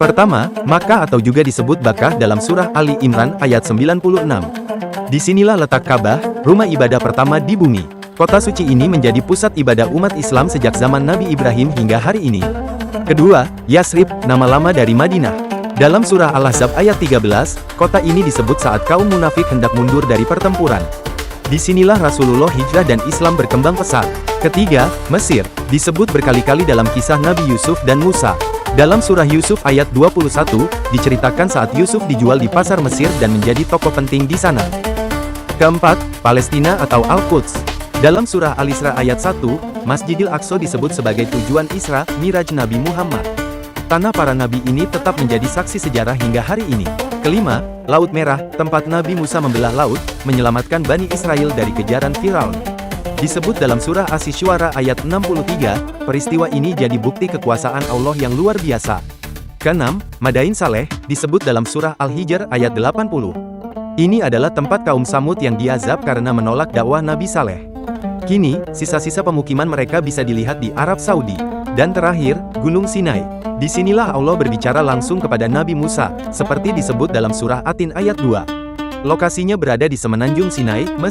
Pertama, Makkah atau juga disebut Bakkah dalam surah Ali Imran ayat 96. Disinilah letak Ka'bah, rumah ibadah pertama di bumi. Kota suci ini menjadi pusat ibadah umat Islam sejak zaman Nabi Ibrahim hingga hari ini. Kedua, Yasrib, nama lama dari Madinah. Dalam surah Al-Ahzab ayat 13, kota ini disebut saat kaum munafik hendak mundur dari pertempuran. Disinilah Rasulullah hijrah dan Islam berkembang pesat. Ketiga, Mesir, disebut berkali-kali dalam kisah Nabi Yusuf dan Musa. Dalam surah Yusuf ayat 21, diceritakan saat Yusuf dijual di pasar Mesir dan menjadi tokoh penting di sana. Keempat, Palestina atau Al-Quds. Dalam surah Al-Isra ayat 1, Masjidil Aqsa disebut sebagai tujuan Isra, Miraj Nabi Muhammad. Tanah para nabi ini tetap menjadi saksi sejarah hingga hari ini. Kelima, Laut Merah, tempat Nabi Musa membelah laut, menyelamatkan Bani Israel dari kejaran Firaun. Disebut dalam surah Asy-Syu'ara ayat 63, peristiwa ini jadi bukti kekuasaan Allah yang luar biasa. Keenam, Madain Saleh, disebut dalam surah Al-Hijr ayat 80. Ini adalah tempat kaum Samud yang diazab karena menolak dakwah Nabi Saleh. Kini, sisa-sisa pemukiman mereka bisa dilihat di Arab Saudi. Dan terakhir, Gunung Sinai. Disinilah Allah berbicara langsung kepada Nabi Musa, seperti disebut dalam surah Atin ayat 2. Lokasinya berada di Semenanjung Sinai, Mesir.